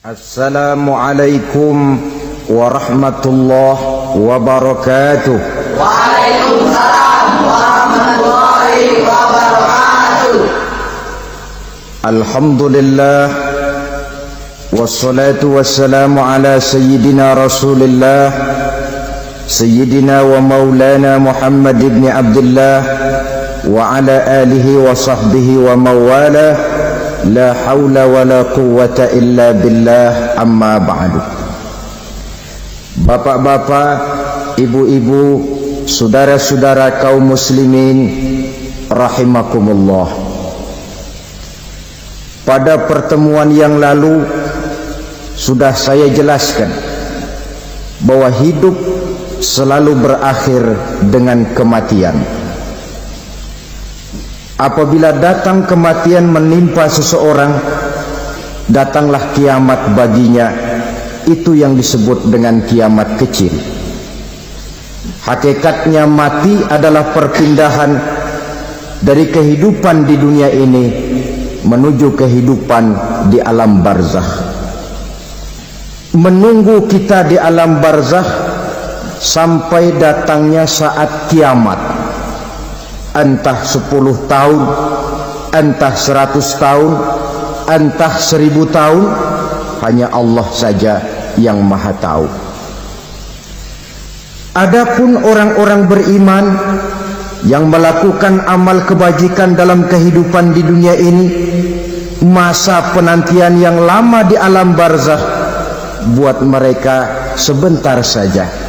Assalamualaikum warahmatullahi wabarakatuh. Waalaikumsalam warahmatullahi wabarakatuh. Alhamdulillah wassalatu wassalamu ala sayyidina Rasulillah sayyidina wa maulana Muhammad ibn Abdullah wa ala alihi wa sahbihi wa mawalah. La haula wa la quwwata illa billah, amma ba'du. Bapak-bapak, ibu-ibu, saudara-saudara kaum muslimin rahimakumullah. Pada pertemuan yang lalu sudah saya jelaskan bahwa hidup selalu berakhir dengan kematian. Apabila datang kematian menimpa seseorang, datanglah kiamat baginya. Itu yang disebut dengan kiamat kecil. Hakikatnya mati adalah perpindahan dari kehidupan di dunia ini menuju kehidupan di alam barzakh. Menunggu kita di alam barzakh sampai datangnya saat kiamat. Entah 10 tahun, entah 100 tahun, entah 1000 tahun, hanya Allah saja yang maha tahu. Adapun orang-orang beriman yang melakukan amal kebajikan dalam kehidupan di dunia ini, masa penantian yang lama di alam barzakh buat mereka sebentar saja.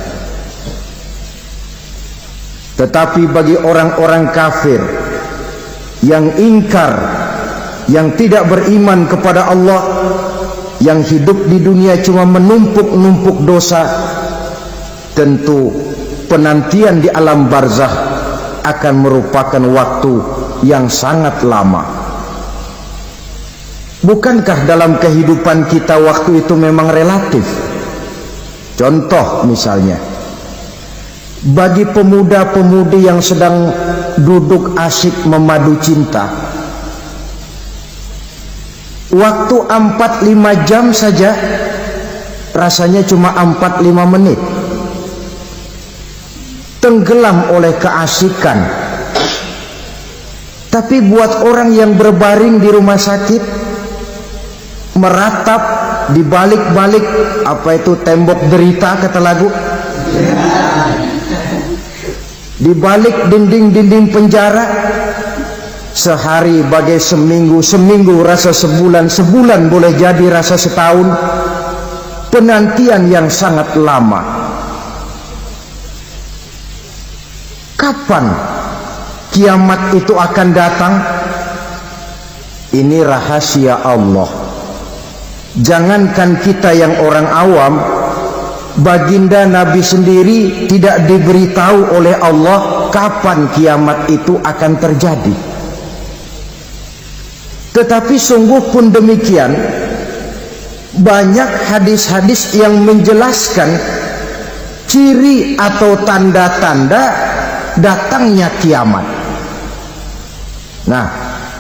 Tetapi bagi orang-orang kafir yang ingkar, yang tidak beriman kepada Allah, yang hidup di dunia cuma menumpuk-numpuk dosa, tentu penantian di alam barzakh akan merupakan waktu yang sangat lama. Bukankah dalam kehidupan kita waktu itu memang relatif? Contoh misalnya, bagi pemuda-pemudi yang sedang duduk asyik memadu cinta, waktu 4-5 jam saja rasanya cuma 4-5 menit, tenggelam oleh keasikan. Tapi buat orang yang berbaring di rumah sakit, meratap di balik-balik apa itu tembok derita kata lagu, di balik dinding-dinding penjara, sehari bagai seminggu, seminggu rasa sebulan, sebulan boleh jadi rasa setahun. Penantian yang sangat lama. Kapan kiamat itu akan datang? Ini rahasia Allah. Jangankan kita yang orang awam, baginda Nabi sendiri tidak diberitahu oleh Allah kapan kiamat itu akan terjadi. Tetapi sungguh pun demikian, banyak hadis-hadis yang menjelaskan ciri atau tanda-tanda datangnya kiamat. Nah,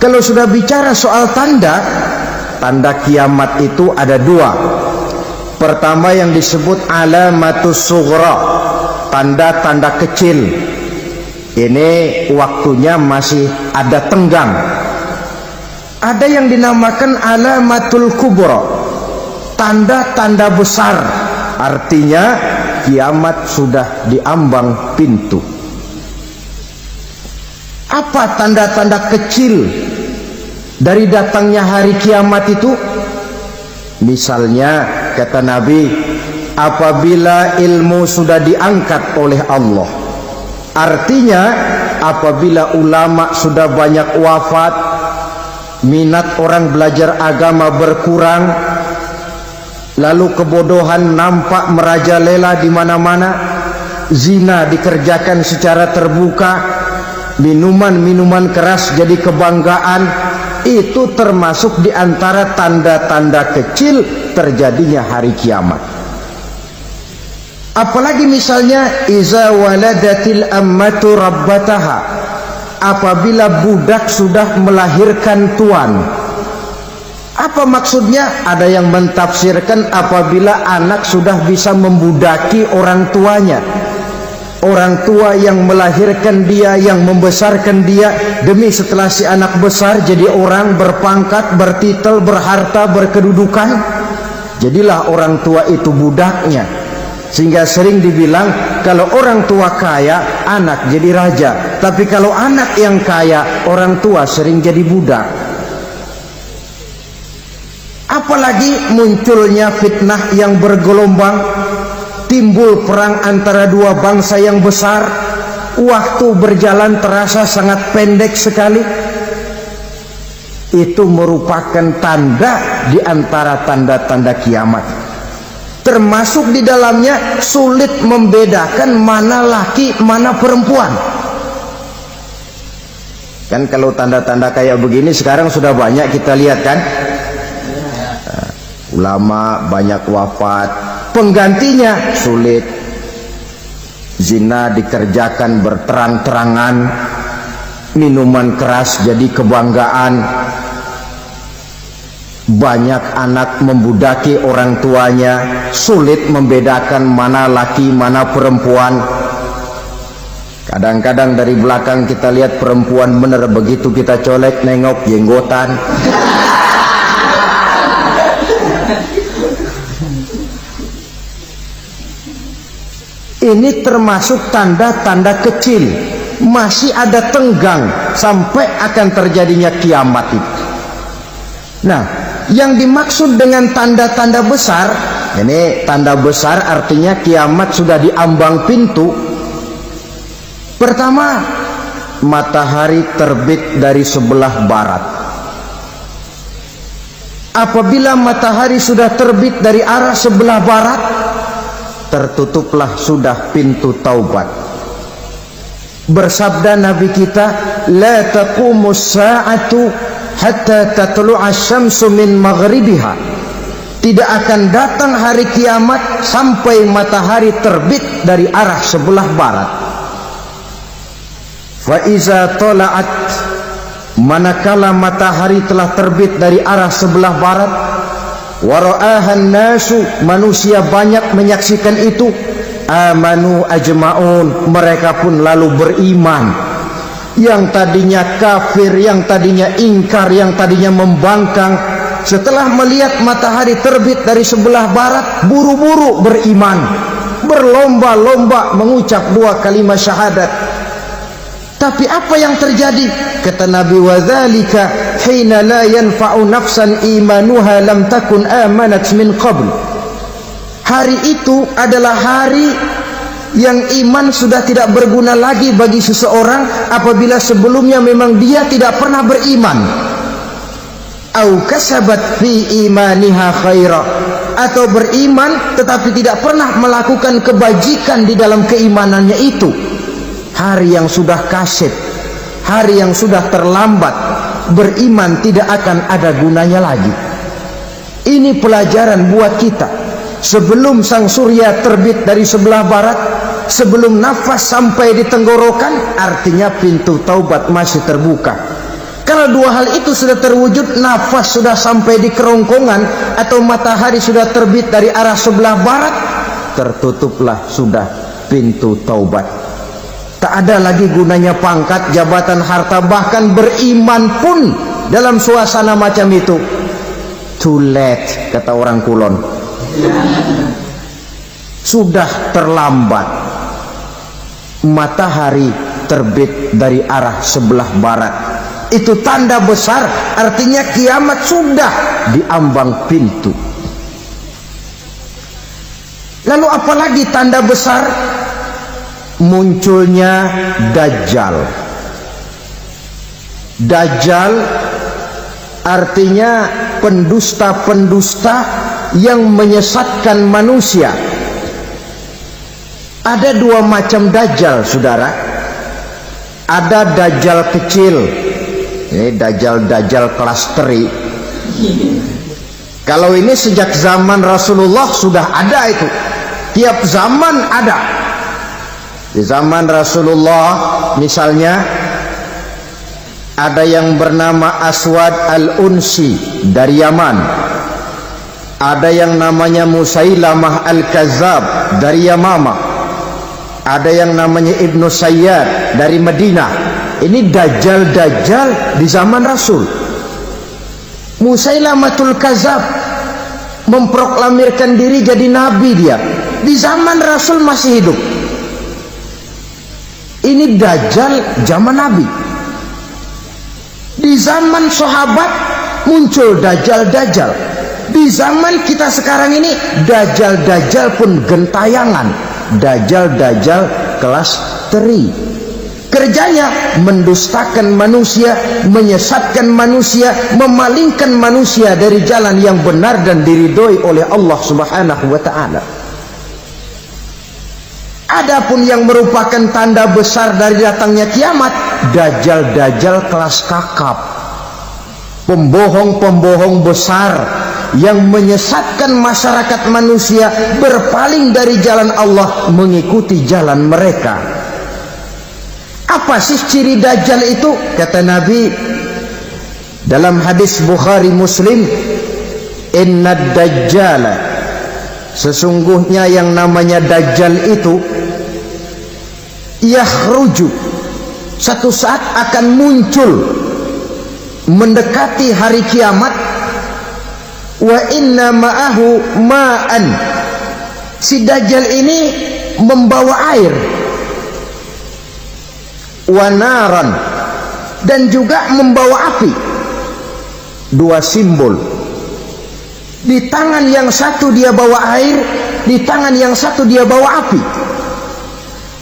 kalau sudah bicara soal tanda kiamat itu ada dua. Pertama yang disebut alamatus sughra, tanda-tanda kecil. Ini waktunya masih ada tenggang. Ada yang dinamakan alamatul kubra, tanda-tanda besar. Artinya kiamat sudah diambang pintu. Apa tanda-tanda kecil dari datangnya hari kiamat itu? Misalnya kata Nabi, apabila ilmu sudah diangkat oleh Allah, artinya apabila ulama sudah banyak wafat, minat orang belajar agama berkurang, lalu kebodohan nampak merajalela di mana-mana, zina dikerjakan secara terbuka, minuman-minuman keras jadi kebanggaan, itu termasuk di antara tanda-tanda kecil terjadinya hari kiamat. Apalagi misalnya iza waladatil ammatu rabbataha, apabila budak sudah melahirkan tuan. Apa maksudnya? Ada yang mentafsirkan apabila anak sudah bisa membudaki orang tuanya. Orang tua yang melahirkan dia, yang membesarkan dia, demi setelah si anak besar jadi orang berpangkat, bertitel, berharta, berkedudukan, jadilah orang tua itu budaknya. Sehingga sering dibilang kalau orang tua kaya, anak jadi raja. Tapi kalau anak yang kaya, orang tua sering jadi budak. Apalagi munculnya fitnah yang bergelombang, timbul perang antara dua bangsa yang besar, waktu berjalan terasa sangat pendek sekali. Itu merupakan tanda di antara tanda-tanda kiamat. Termasuk di dalamnya sulit membedakan mana laki, mana perempuan. Kan kalau tanda-tanda kayak begini sekarang sudah banyak kita lihat kan. Ulama banyak wafat, penggantinya sulit. Zina dikerjakan berterang-terangan, minuman keras jadi kebanggaan, banyak anak membudaki orang tuanya, sulit membedakan mana laki mana perempuan. Kadang-kadang dari belakang kita lihat perempuan bener, begitu kita colek nengok jenggotan. Ini termasuk tanda-tanda kecil, masih ada tenggang sampai akan terjadinya kiamat itu. Nah, yang dimaksud dengan tanda-tanda besar, ini tanda besar artinya kiamat sudah diambang pintu. Pertama, matahari terbit dari sebelah barat. Apabila matahari sudah terbit dari arah sebelah barat, tertutuplah sudah pintu taubat. Bersabda Nabi kita, la taqumus sa'atu hatta tatlu'a syamsu min maghribiha. Tidak akan datang hari kiamat sampai matahari terbit dari arah sebelah barat. Fa iza tala'at, manakala matahari telah terbit dari arah sebelah barat, wara'ahan nasu, manusia banyak menyaksikan itu, amanu ajma'un, mereka pun lalu beriman. Yang tadinya kafir, yang tadinya ingkar, yang tadinya membangkang, setelah melihat matahari terbit dari sebelah barat, buru-buru beriman, berlomba-lomba mengucap dua kalimat syahadat. Tapi apa yang terjadi? Kata Nabi, wadzalika hina la yanfa'u nafsan imanuha lam takun amanat min qabl. Hari itu adalah hari yang iman sudah tidak berguna lagi bagi seseorang apabila sebelumnya memang dia tidak pernah beriman. Au kasabat fi imaniha khaira, atau beriman tetapi tidak pernah melakukan kebajikan di dalam keimanannya itu. Hari yang sudah kaset, hari yang sudah terlambat, beriman tidak akan ada gunanya lagi. Ini pelajaran buat kita. Sebelum sang surya terbit dari sebelah barat, sebelum nafas sampai di tenggorokan, artinya pintu taubat masih terbuka. Kalau dua hal itu sudah terwujud, nafas sudah sampai di kerongkongan atau matahari sudah terbit dari arah sebelah barat, tertutuplah sudah pintu taubat. Tak ada lagi gunanya pangkat, jabatan, harta, bahkan beriman pun dalam suasana macam itu too late, kata orang Kulon. Sudah terlambat. Matahari terbit dari arah sebelah barat, itu tanda besar, artinya kiamat sudah diambang pintu. Lalu apalagi tanda besar? Munculnya Dajjal. Dajjal artinya pendusta-pendusta yang menyesatkan manusia. Ada dua macam Dajjal, saudara. Ada Dajjal kecil, ini Dajjal kelas teri. Kalau ini sejak zaman Rasulullah sudah ada itu. Tiap zaman ada. Di zaman Rasulullah misalnya Ada yang bernama Aswad al-Unsi dari Yaman. Ada yang namanya Musailamah al-Kazzab dari Yamama. Ada yang namanya Ibnu Sayyad dari Madinah. Ini dajjal-dajjal di zaman Rasul. Musailamatul Kazzab memproklamirkan diri jadi nabi dia di zaman Rasul masih hidup. Ini dajjal zaman Nabi. Di zaman sahabat muncul dajjal-dajjal. Di zaman kita sekarang ini dajjal-dajjal pun gentayangan. Dajjal-dajjal kelas teri. Kerjanya mendustakan manusia, menyesatkan manusia, memalingkan manusia dari jalan yang benar dan diridhoi oleh Allah Subhanahu wa taala. Adapun yang merupakan tanda besar dari datangnya kiamat, dajjal-dajjal kelas kakap, pembohong-pembohong besar yang menyesatkan masyarakat manusia berpaling dari jalan Allah mengikuti jalan mereka. Apa sih ciri dajjal itu? Kata Nabi dalam hadis Bukhari Muslim, "Innad dajjala", sesungguhnya yang namanya dajjal itu yakhruju, satu saat akan muncul mendekati hari kiamat. Wa inna ma'ahu ma'an, si dajjal ini membawa air, wa naran, dan juga membawa api. Dua simbol. Di tangan yang satu dia bawa air, di tangan yang satu dia bawa api.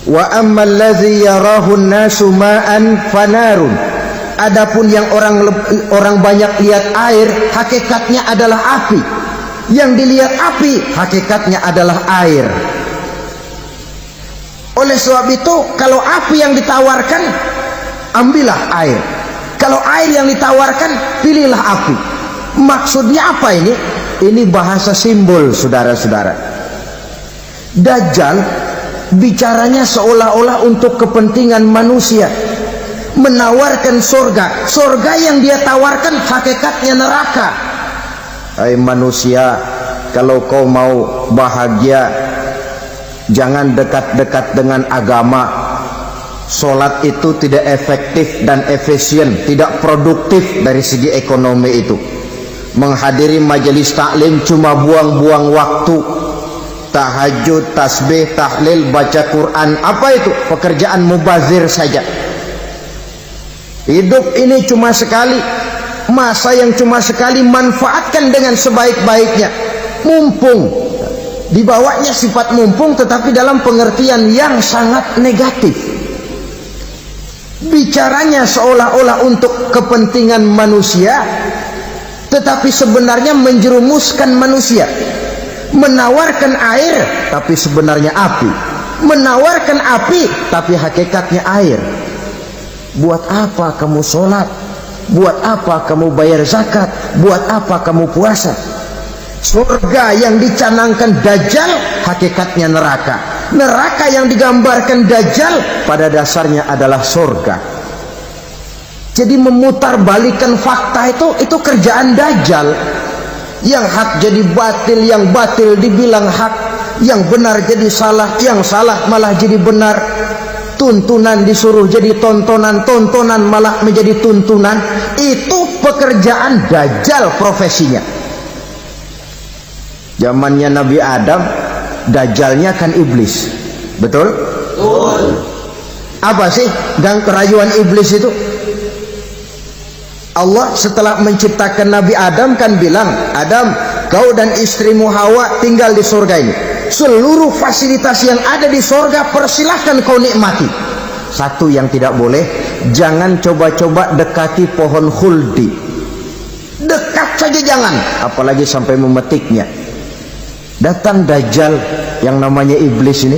Wa ammal ladzi yarahu an-nasu ma'an fanarun, adapun yang orang banyak lihat air, hakikatnya adalah api. Yang dilihat api, hakikatnya adalah air. Oleh sebab itu, kalau api yang ditawarkan, ambillah air. Kalau air yang ditawarkan, pilihlah api. Maksudnya apa ini? Ini bahasa simbol, saudara-saudara. Dajjal bicaranya seolah-olah untuk kepentingan manusia, menawarkan surga. Surga yang dia tawarkan hakikatnya neraka. Hai manusia, kalau kau mau bahagia, jangan dekat-dekat dengan agama. Solat itu tidak efektif dan efisien, tidak produktif dari segi ekonomi itu. Menghadiri majelis taklim cuma buang-buang waktu. Tahajud, tasbih, tahlil, baca Quran, apa itu? Pekerjaan mubazir saja. Hidup ini cuma sekali, masa yang cuma sekali, manfaatkan dengan sebaik-baiknya. Mumpung, dibawanya sifat mumpung tetapi dalam pengertian yang sangat negatif. Bicaranya seolah-olah untuk kepentingan manusia, tetapi sebenarnya menjerumuskan manusia. Menawarkan air tapi sebenarnya api, menawarkan api tapi hakikatnya air. Buat apa kamu sholat? Buat apa kamu bayar zakat? Buat apa kamu puasa? Surga yang dicanangkan dajjal hakikatnya neraka. Neraka yang digambarkan dajjal pada dasarnya adalah surga. Jadi memutarbalikkan fakta itu kerjaan dajjal. Yang hak jadi batil, yang batil dibilang hak, yang benar jadi salah, yang salah malah jadi benar. Tuntunan disuruh jadi tontonan, tontonan malah menjadi tuntunan. Itu pekerjaan dajjal profesinya. Zamannya Nabi Adam, dajjalnya kan iblis. Betul? Betul. Apa sih gang kerayuan iblis itu? Allah setelah menciptakan Nabi Adam kan bilang, Adam, kau dan istrimu Hawa tinggal di surga ini. Seluruh fasilitas yang ada di surga persilahkan kau nikmati. Satu yang tidak boleh, jangan coba-coba dekati pohon khuldi. Dekat saja jangan, apalagi sampai memetiknya. Datang dajjal yang namanya iblis ini.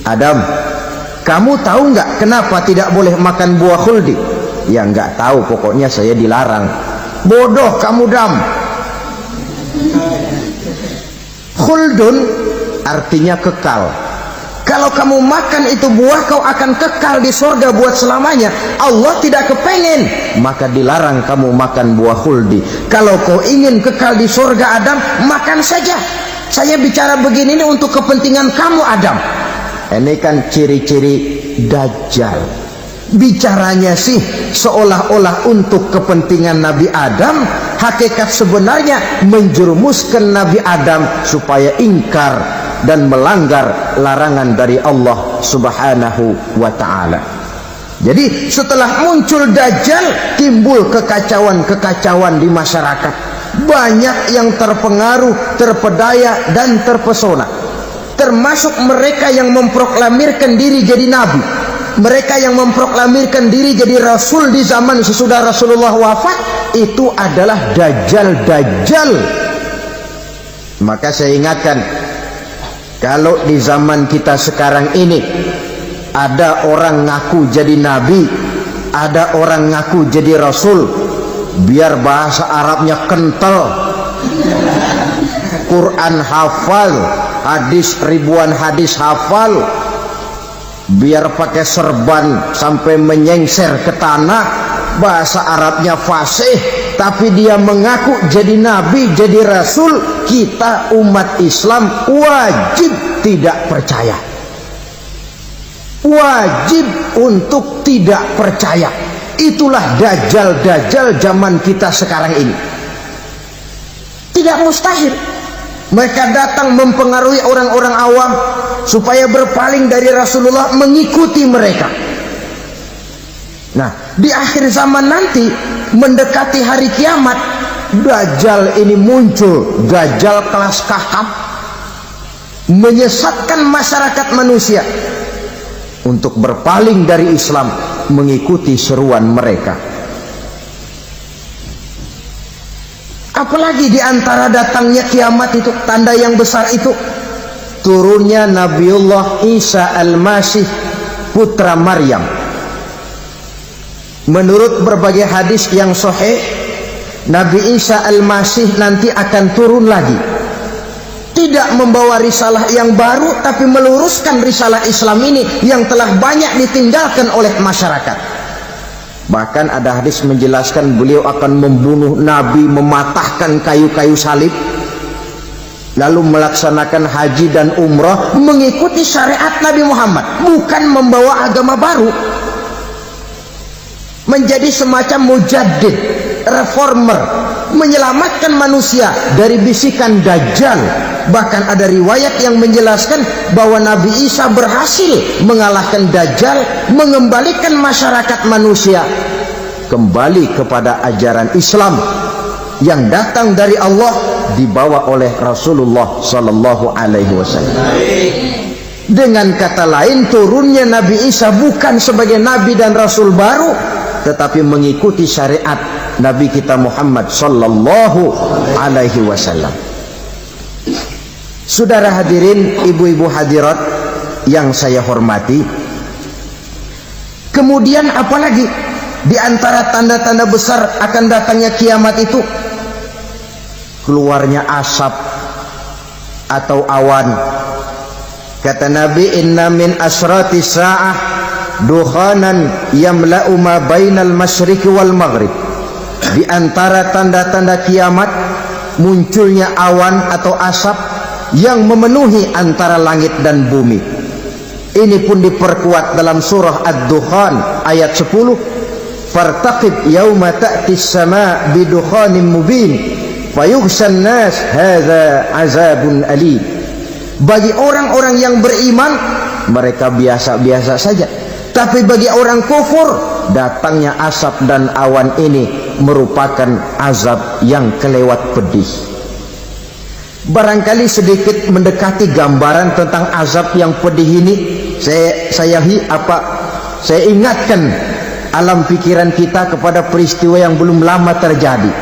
Adam, kamu tahu nggak kenapa tidak boleh makan buah khuldi? Ya nggak tahu, pokoknya saya dilarang. Bodoh kamu Dam. Khuldun artinya kekal. Kalau kamu makan itu buah, kau akan kekal di surga buat selamanya. Allah tidak kepengen, maka dilarang kamu makan buah khuldi. Kalau kau ingin kekal di surga Adam, makan saja. Saya bicara begini ini untuk kepentingan kamu Adam. Ini kan ciri-ciri Dajjal. Bicaranya sih seolah-olah untuk kepentingan Nabi Adam, hakikat sebenarnya menjerumuskan Nabi Adam supaya ingkar dan melanggar larangan dari Allah Subhanahu wa ta'ala. Jadi setelah muncul Dajjal, timbul kekacauan-kekacauan di masyarakat. Banyak yang terpengaruh, terpedaya dan terpesona, termasuk mereka yang memproklamirkan diri jadi nabi, mereka yang memproklamirkan diri jadi rasul di zaman sesudah Rasulullah wafat. Itu adalah Dajjal. Maka saya ingatkan, kalau di zaman kita sekarang ini ada orang ngaku jadi nabi, ada orang ngaku jadi rasul, biar bahasa Arabnya kental, Quran hafal, hadis ribuan hadis hafal, biar pakai serban sampai menyengser ke tanah, bahasa Arabnya fasih, tapi dia mengaku jadi nabi, jadi rasul, kita umat Islam wajib tidak percaya. Wajib untuk tidak percaya. Itulah Dajjal zaman kita sekarang ini. Tidak mustahil mereka datang mempengaruhi orang-orang awam supaya berpaling dari Rasulullah, mengikuti mereka. Nah, di akhir zaman nanti, mendekati hari kiamat, Dajjal ini muncul. Dajjal kelas kakap, menyesatkan masyarakat manusia untuk berpaling dari Islam, mengikuti seruan mereka. Apalagi di antara datangnya kiamat itu, tanda yang besar itu, turunnya Nabiullah Isa Al-Masih, putra Maryam. Menurut berbagai hadis yang sahih, Nabi Isa Al-Masih nanti akan turun lagi, tidak membawa risalah yang baru, tapi meluruskan risalah Islam ini yang telah banyak ditinggalkan oleh masyarakat. Bahkan ada hadis menjelaskan beliau akan membunuh Nabi, mematahkan kayu-kayu salib, lalu melaksanakan haji dan umrah mengikuti syariat Nabi Muhammad, bukan membawa agama baru. Menjadi semacam mujaddid, reformer, menyelamatkan manusia dari bisikan Dajjal. Bahkan ada riwayat yang menjelaskan bahwa Nabi Isa berhasil mengalahkan Dajjal, mengembalikan masyarakat manusia kembali kepada ajaran Islam yang datang dari Allah, dibawa oleh Rasulullah sallallahu alaihi wasallam. Dengan kata lain, turunnya Nabi Isa bukan sebagai nabi dan rasul baru, tetapi mengikuti syariat Nabi kita Muhammad sallallahu alaihi wasallam. Saudara hadirin, ibu-ibu hadirat yang saya hormati, kemudian apalagi di antara tanda-tanda besar akan datangnya kiamat itu? Keluarnya asap atau awan. Kata Nabi, inna min asrati sa'ah dukhanan yamla'u ma bainal masyriqi wal maghrib. Di antara tanda-tanda kiamat, munculnya awan atau asap yang memenuhi antara langit dan bumi. Ini pun diperkuat dalam surah Ad-Dukhan ayat 10, fartaqib yauma ta'tis sama' bidukhanin mubin fayughshan nas hadza azabun alim. Bagi orang-orang yang beriman, mereka biasa-biasa saja, tapi bagi orang kufur, datangnya asap dan awan ini merupakan azab yang kelewat pedih. Barangkali sedikit mendekati gambaran tentang azab yang pedih ini, saya ingatkan alam pikiran kita kepada peristiwa yang belum lama terjadi.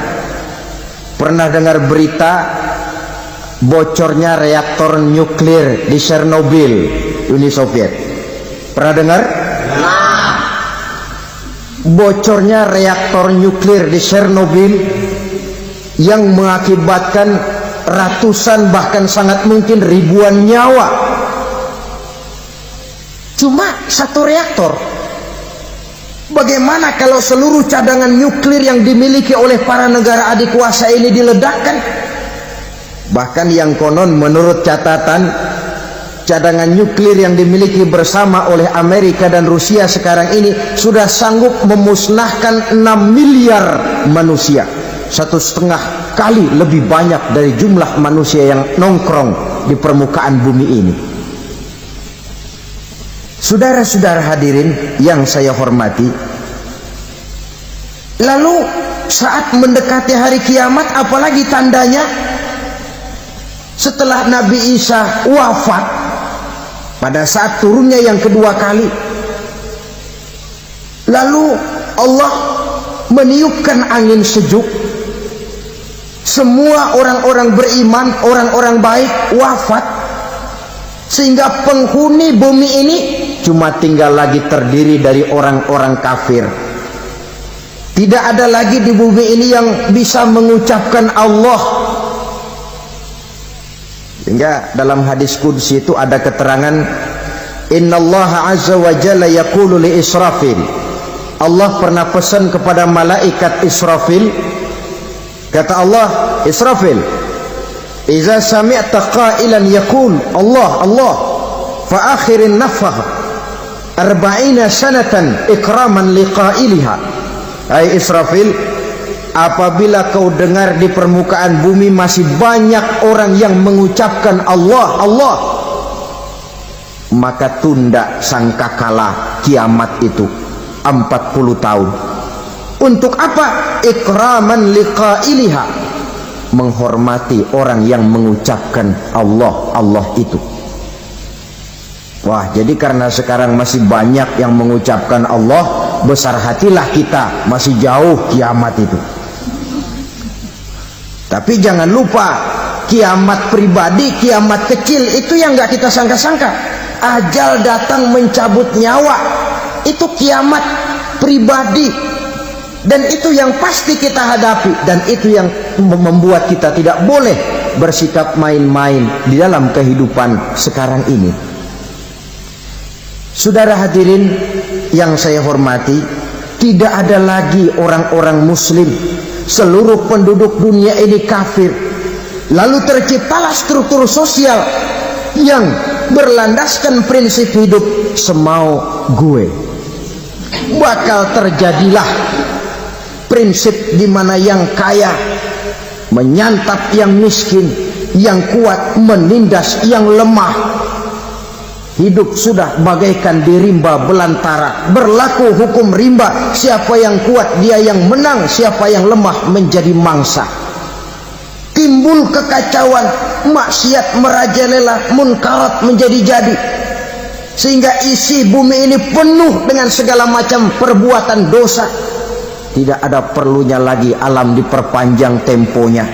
Pernah dengar berita bocornya reaktor nuklir di Chernobyl, Uni Soviet? Pernah dengar? Bocornya reaktor nuklir di Chernobyl yang mengakibatkan ratusan bahkan sangat mungkin ribuan nyawa. cuma satu reaktor. Bagaimana kalau seluruh cadangan nuklir yang dimiliki oleh para negara adikuasa ini diledakkan? Bahkan yang konon menurut catatan, cadangan nuklir yang dimiliki bersama oleh Amerika dan Rusia sekarang ini sudah sanggup memusnahkan 6 miliar manusia, 1,5 kali lebih banyak dari jumlah manusia yang nongkrong di permukaan bumi ini. Saudara-saudara hadirin yang saya hormati, lalu saat mendekati hari kiamat, apalagi tandanya setelah Nabi Isa wafat pada saat turunnya yang kedua kali, lalu Allah meniupkan angin sejuk, semua orang-orang beriman, orang-orang baik wafat, sehingga penghuni bumi ini cuma tinggal lagi terdiri dari orang-orang kafir. Tidak ada lagi di bumi ini yang bisa mengucapkan Allah. Sehingga dalam hadis qudsi itu ada keterangan, innallaha azza wa jalla yaqulu li Israfil. Allah pernah pesan kepada malaikat Israfil, kata Allah, Israfil, iza sami'ta qailan yaqul Allah Allah fa akhirin nafah 40 sanatan ikraman liqailiha. Hai Israfil, apabila kau dengar di permukaan bumi masih banyak orang yang mengucapkan Allah Allah, maka tunda sangkakala kiamat itu 40 tahun. Untuk apa? Ikraman liqailiha, menghormati orang yang mengucapkan Allah Allah itu. Wah, jadi karena sekarang masih banyak yang mengucapkan Allah, besar hatilah kita, masih jauh kiamat itu. Tapi jangan lupa, kiamat pribadi, kiamat kecil itu yang nggak kita sangka-sangka. Ajal datang mencabut nyawa, itu kiamat pribadi, dan itu yang pasti kita hadapi, dan itu yang membuat kita tidak boleh bersikap main-main di dalam kehidupan sekarang ini. Saudara hadirin yang saya hormati, tidak ada lagi orang-orang muslim. Seluruh penduduk dunia ini kafir. Lalu terciptalah struktur sosial yang berlandaskan prinsip hidup semau gue. Bakal terjadilah prinsip di mana yang kaya menyantap yang miskin, yang kuat menindas yang lemah. Hidup sudah bagaikan di rimba belantara, berlaku hukum rimba, siapa yang kuat dia yang menang, siapa yang lemah menjadi mangsa. Timbul kekacauan, maksiat merajalela, munkarat menjadi-jadi, sehingga isi bumi ini penuh dengan segala macam perbuatan dosa. Tidak ada perlunya lagi alam diperpanjang temponya.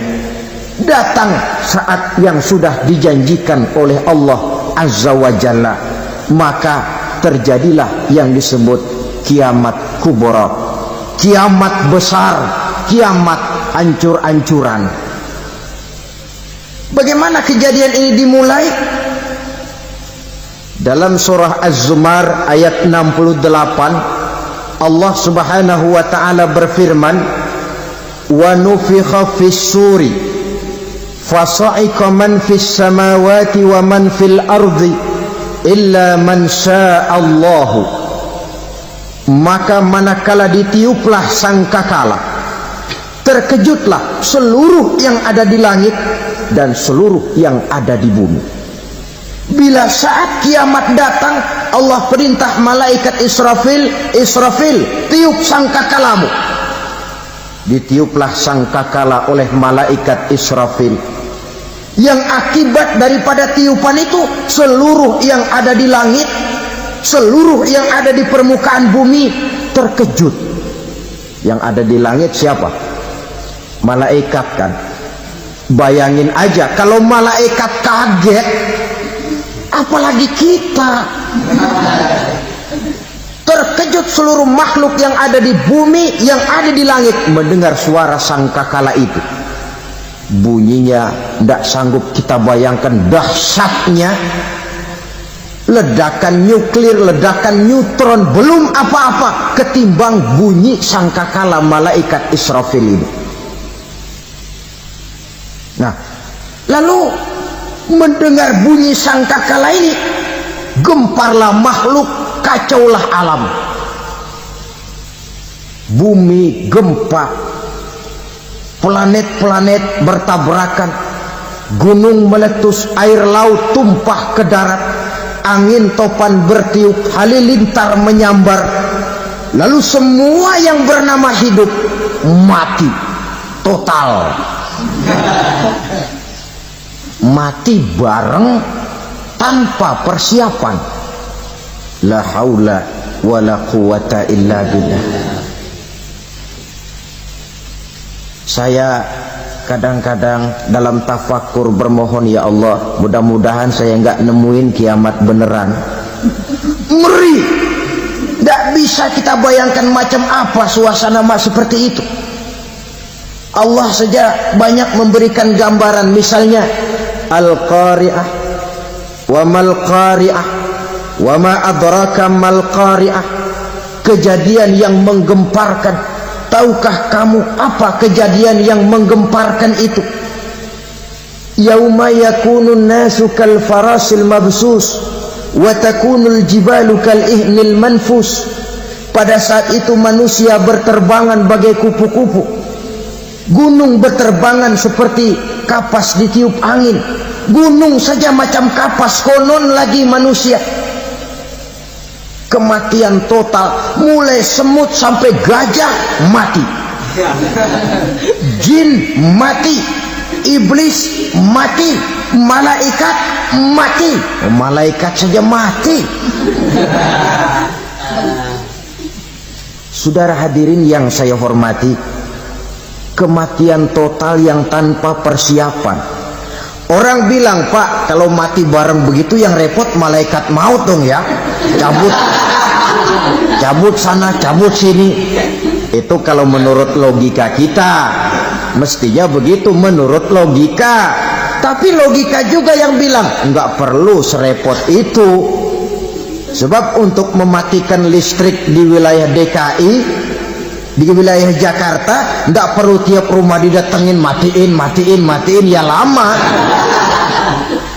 Datang saat yang sudah dijanjikan oleh Allah Azza wa Jalla, maka terjadilah yang disebut kiamat kubra, kiamat besar, kiamat hancur-hancuran. Bagaimana kejadian ini dimulai? Dalam surah Az-Zumar ayat 68, Allah Subhanahu wa taala berfirman, wa nufikha fis-suri fasa'iqa man fis samawati wa man fil ardi illa man sya'allahu. Maka manakala ditiuplah sangkakala, terkejutlah seluruh yang ada di langit dan seluruh yang ada di bumi. Bila saat kiamat datang, Allah perintah malaikat Israfil, Israfil, tiup sangkakalamu. Ditiuplah sangkakala oleh malaikat Israfil, yang akibat daripada tiupan itu seluruh yang ada di langit, seluruh yang ada di permukaan bumi terkejut. Yang ada di langit siapa? Malaikat kan. Bayangin aja kalau malaikat kaget, apalagi kita. Terkejut seluruh makhluk yang ada di bumi, yang ada di langit mendengar suara sangkakala itu. Bunyinya tidak sanggup kita bayangkan dahsyatnya. ledakan nuklir, ledakan neutron, belum apa-apa ketimbang bunyi sangkakala malaikat Israfil ini. Nah, lalu mendengar bunyi sangkakala ini, gemparlah makhluk, kacaulah alam. Bumi gempa, planet-planet bertabrakan, gunung meletus, air laut tumpah ke darat, angin topan bertiup, halilintar menyambar. Lalu semua yang bernama hidup mati total. Mati bareng tanpa persiapan. La haula wala quwata illa billah. Saya kadang-kadang dalam tafakur bermohon, ya Allah, mudah-mudahan saya nggak nemuin kiamat beneran. Ngeri, nggak bisa kita bayangkan macam apa suasana seperti itu. Allah saja banyak memberikan gambaran, misalnya Al-Qari'ah, wa mal qari'ah, wa ma adraka mal qari'ah. Kejadian yang menggemparkan. Tahukah kamu apa kejadian yang menggemparkan itu? Yauma yakunun nasu kal farasil mabsus wa takunul jibalu kal ihnil manfus. Pada saat itu manusia berterbangan bagai kupu-kupu, gunung berterbangan seperti kapas ditiup angin. Gunung saja macam kapas, konon lagi manusia. Kematian total, mulai semut sampai gajah mati, jin mati, iblis mati, malaikat mati. Malaikat saja mati. Saudara hadirin yang saya hormati, kematian total yang tanpa persiapan. Orang bilang, Pak, kalau mati bareng begitu yang repot malaikat maut dong ya, cabut sana, cabut sini. Itu kalau menurut logika kita, mestinya begitu menurut logika. Tapi logika juga yang bilang nggak perlu serepot itu. Sebab untuk mematikan listrik di wilayah DKI, di wilayah Jakarta, nggak perlu tiap rumah didatengin matiin, ya lama.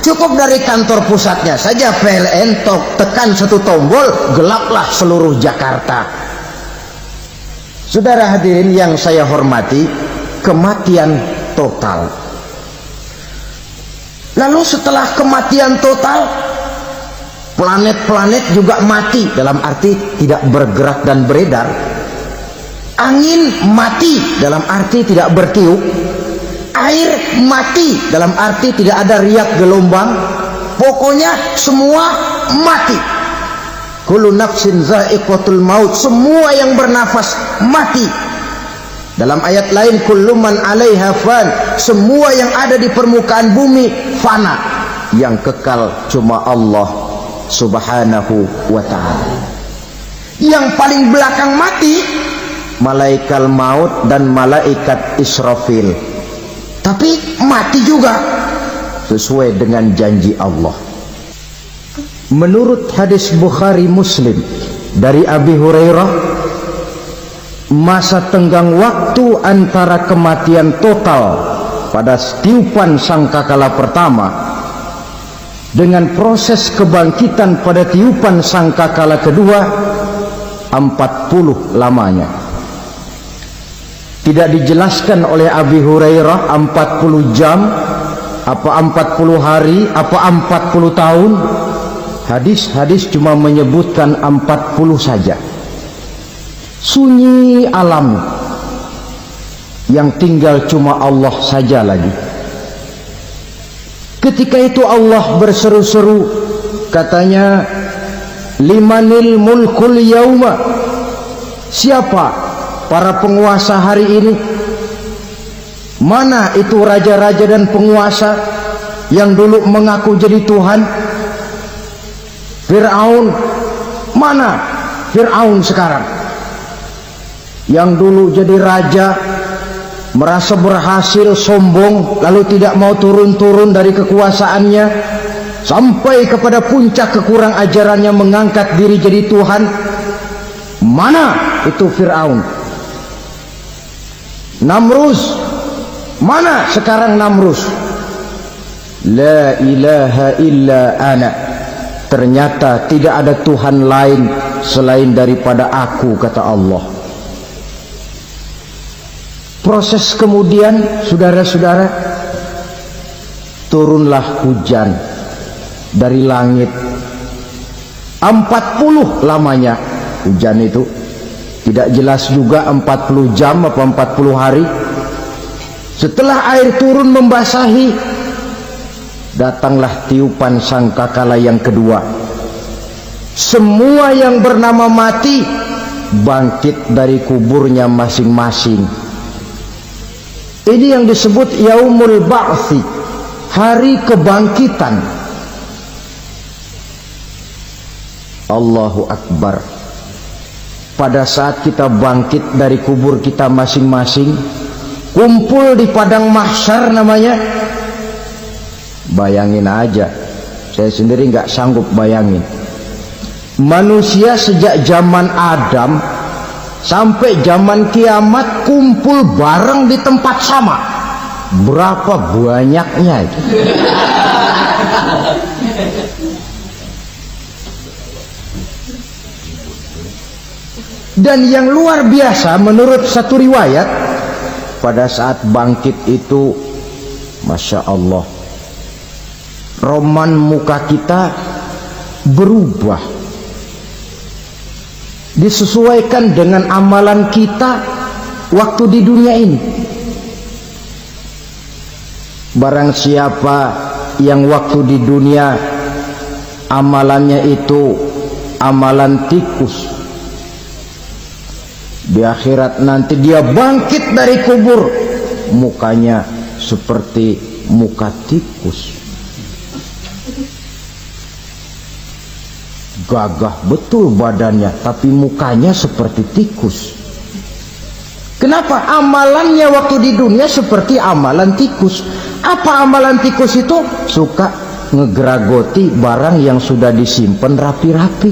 Cukup dari kantor pusatnya saja PLN, tekan satu tombol, gelaplah seluruh Jakarta. Saudara hadirin yang saya hormati, kematian total. Lalu setelah kematian total, planet-planet juga mati, dalam arti tidak bergerak dan beredar. Angin mati, dalam arti tidak bertiup. Air mati, dalam arti tidak ada riak gelombang. Pokoknya semua mati. Kullu nafsin za'iqatul maut, semua yang bernafas mati. Dalam ayat lain, kullu man 'alaiha fan, semua yang ada di permukaan bumi fana. Yang kekal cuma Allah Subhanahu wa ta'ala. Yang paling belakang mati malaikat maut dan malaikat Israfil. Tapi mati juga sesuai dengan janji Allah. Menurut hadis Bukhari Muslim dari Abi Hurairah, masa tenggang waktu antara kematian total pada tiupan sangkakala pertama dengan proses kebangkitan pada tiupan sangkakala kedua 40 lamanya. Tidak dijelaskan oleh Abi Hurairah 40 jam, apa 40 hari, apa 40 tahun. Hadis-hadis cuma menyebutkan 40 saja. Sunyi alam, yang tinggal cuma Allah saja lagi. Ketika itu Allah berseru-seru, katanya, limanil mulkul yauma, siapa para penguasa hari ini? Mana itu raja-raja dan penguasa yang dulu mengaku jadi Tuhan? Fir'aun, mana Fir'aun sekarang? Yang dulu jadi raja, merasa berhasil, sombong, lalu tidak mau turun-turun dari kekuasaannya. sampai kepada puncak kekurang ajarannya mengangkat diri jadi Tuhan. Mana itu Fir'aun? Namrus, mana sekarang Namrus? La ilaha illa ana. Ternyata tidak ada Tuhan lain selain daripada aku, kata Allah. Proses kemudian, saudara-saudara, turunlah hujan dari langit. 40 lamanya hujan itu. Tidak jelas juga 40 jam apa 40 hari. Setelah air turun membasahi, datanglah tiupan sangkakala yang kedua. Semua yang bernama mati bangkit dari kuburnya masing-masing. Ini yang disebut Yaumul Ba'thi, hari kebangkitan. Allahu Akbar. Pada saat kita bangkit dari kubur kita masing-masing, kumpul di padang mahsyar namanya. Bayangin aja, saya sendiri nggak sanggup bayangin. Manusia sejak zaman Adam sampai zaman kiamat kumpul bareng di tempat sama. Berapa banyaknya itu? Dan yang luar biasa menurut satu riwayat, pada saat bangkit itu, Masya Allah, roman muka kita berubah, disesuaikan dengan amalan kita waktu di dunia ini. Barang siapa yang waktu di dunia amalannya itu amalan tikus, di akhirat nanti dia bangkit dari kubur, mukanya seperti muka tikus. Gagah betul badannya, tapi mukanya seperti tikus. Kenapa? Amalannya waktu di dunia seperti amalan tikus. Apa amalan tikus itu? Suka ngegeragoti barang yang sudah disimpan rapi-rapi.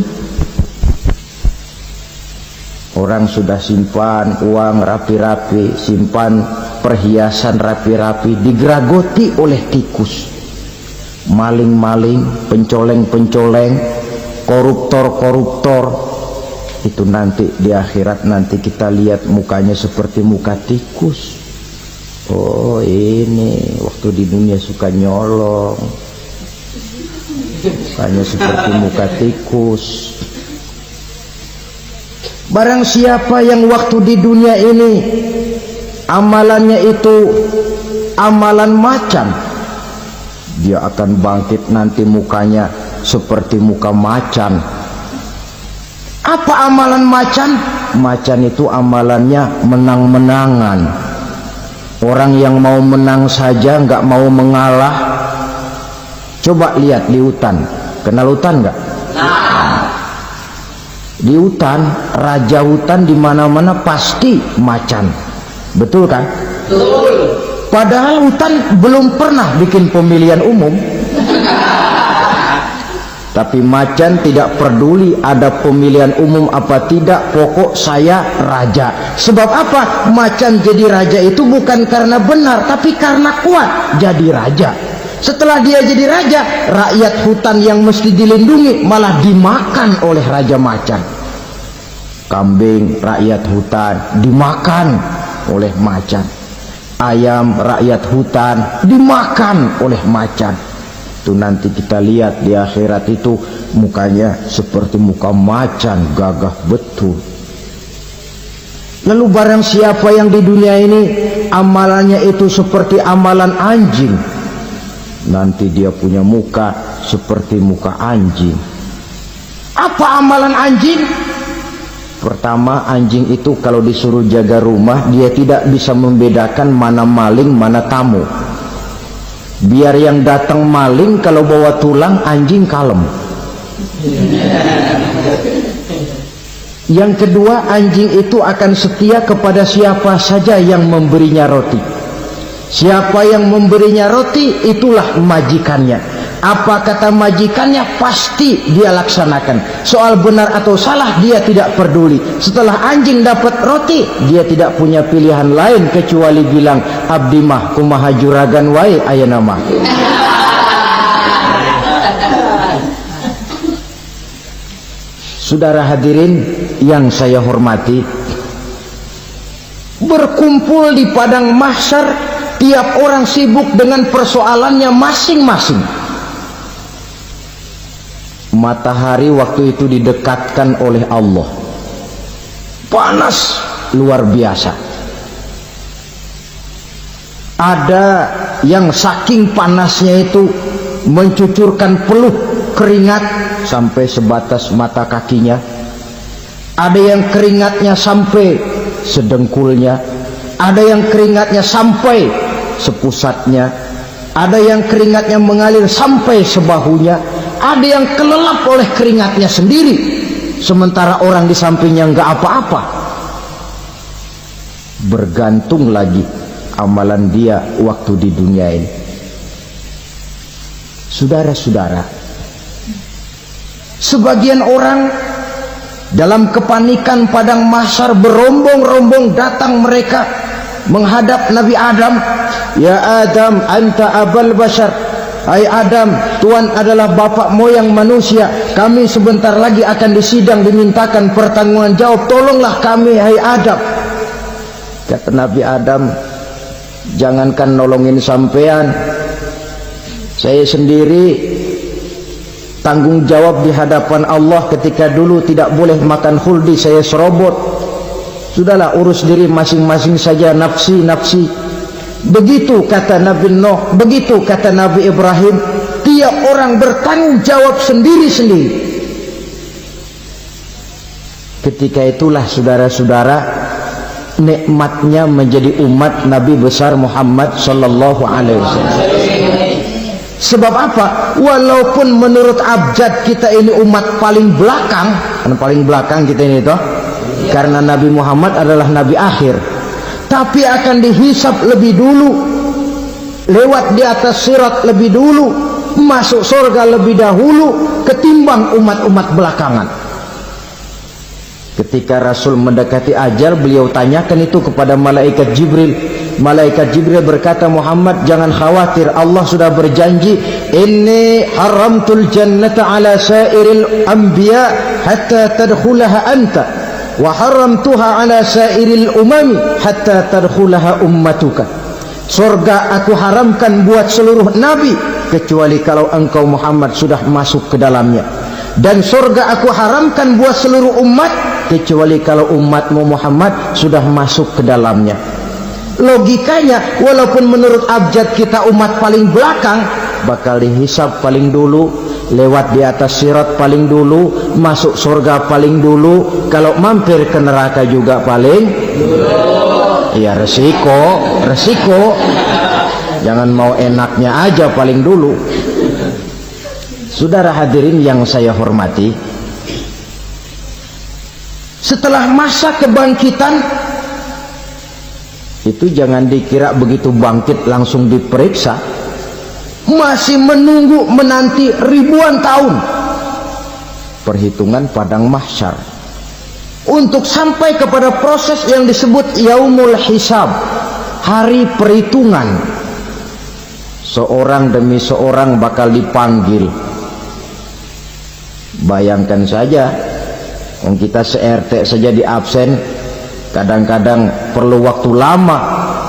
Orang sudah simpan uang rapi-rapi, simpan perhiasan rapi-rapi, digeragoti oleh tikus. Maling-maling, pencoleng-pencoleng, koruptor-koruptor, itu nanti di akhirat nanti kita lihat mukanya seperti muka tikus. Oh, ini waktu di dunia suka nyolong, mukanya seperti muka tikus. Barang siapa yang waktu di dunia ini amalannya itu amalan macan, dia akan bangkit nanti mukanya seperti muka macan. Apa amalan macan? Macan itu amalannya menang-menangan. Orang yang mau menang saja nggak mau mengalah. Coba lihat di hutan, kenal hutan nggak? Di hutan, raja hutan di mana-mana pasti macan, betul kan? Betul. Padahal hutan belum pernah bikin pemilihan umum. Tapi macan tidak peduli ada pemilihan umum apa tidak, pokok saya raja. Sebab apa? Macan jadi raja itu bukan karena benar, tapi karena kuat jadi raja. Setelah dia jadi raja, rakyat hutan yang mesti dilindungi malah dimakan oleh raja macan. Kambing rakyat hutan dimakan oleh macan. Ayam rakyat hutan dimakan oleh macan. Itu nanti kita lihat di akhirat itu mukanya seperti muka macan, gagah betul. Lalu barang siapa yang di dunia ini amalannya itu seperti amalan anjing, nanti dia punya muka seperti muka anjing. Apa amalan anjing? Pertama, anjing itu kalau disuruh jaga rumah, dia tidak bisa membedakan mana maling, mana tamu. Biar yang datang maling, kalau bawa tulang, anjing kalem. Yang kedua, anjing itu akan setia kepada siapa saja yang memberinya roti. Siapa yang memberinya roti, itulah majikannya. Apa kata majikannya pasti dia laksanakan. Soal benar atau salah dia tidak peduli. Setelah anjing dapat roti, dia tidak punya pilihan lain kecuali bilang, abdi mah kumaha juragan wae ayeuna mah. Saudara hadirin yang saya hormati, berkumpul di padang mahsyar, tiap orang sibuk dengan persoalannya masing-masing. Matahari waktu itu didekatkan oleh Allah, panas luar biasa. Ada yang saking panasnya itu mencucurkan peluh keringat sampai sebatas mata kakinya. Ada yang keringatnya sampai sedengkulnya, ada yang keringatnya sampai sepusatnya, ada yang keringatnya mengalir sampai sebahunya, ada yang kelelap oleh keringatnya sendiri, sementara orang di sampingnya nggak apa-apa. Bergantung lagi amalan dia waktu di dunia ini. Saudara-saudara, sebagian orang dalam kepanikan padang mahsyar berombong-rombong datang mereka menghadap Nabi Adam. Ya Adam, anta abal bashar. Hai Adam, Tuhan adalah bapak moyang manusia. Kami sebentar lagi akan disidang, dimintakan pertanggungan jawab. Tolonglah kami, hai Adam. Kata Nabi Adam, jangankan nolongin sampean, saya sendiri tanggung jawab di hadapan Allah. Ketika dulu tidak boleh makan khuldi, saya serobot. Sudahlah, urus diri masing-masing saja, nafsi. Begitu kata Nabi Nuh, begitu kata Nabi Ibrahim. Tiap orang bertanggung jawab sendiri-sendiri. Ketika itulah saudara-saudara, nikmatnya menjadi umat Nabi besar Muhammad sallallahu alaihi wasallam. Sebab apa? Walaupun menurut abjad kita ini umat paling belakang, kan paling belakang kita ini toh, karena Nabi Muhammad adalah Nabi akhir, tapi akan dihisap lebih dulu, lewat di atas sirat lebih dulu, masuk surga lebih dahulu ketimbang umat-umat belakangan. Ketika Rasul mendekati ajal, beliau tanyakan itu kepada malaikat Jibril. Malaikat Jibril berkata, Muhammad jangan khawatir, Allah sudah berjanji, inni haramtul jannata ala sairil anbiya hatta tadkhulaha anta wa haramtuha ala sairil umami hatta tadkhulaha ummatuka. Surga aku haramkan buat seluruh nabi kecuali kalau engkau Muhammad sudah masuk ke dalamnya, dan surga aku haramkan buat seluruh umat kecuali kalau umatmu Muhammad sudah masuk ke dalamnya. Logikanya, walaupun menurut abjad kita umat paling belakang, bakal dihisab paling dulu, lewat di atas sirat paling dulu, masuk surga paling dulu, kalau mampir ke neraka juga paling dulu. Ya resiko. Jangan mau enaknya aja paling dulu. Saudara hadirin yang saya hormati, setelah masa kebangkitan itu jangan dikira begitu bangkit langsung diperiksa, masih menunggu menanti ribuan tahun perhitungan padang mahsyar untuk sampai kepada proses yang disebut yaumul hisab, hari perhitungan. Seorang demi seorang bakal dipanggil. Bayangkan saja, kita se-RT saja di absen, kadang-kadang perlu waktu lama.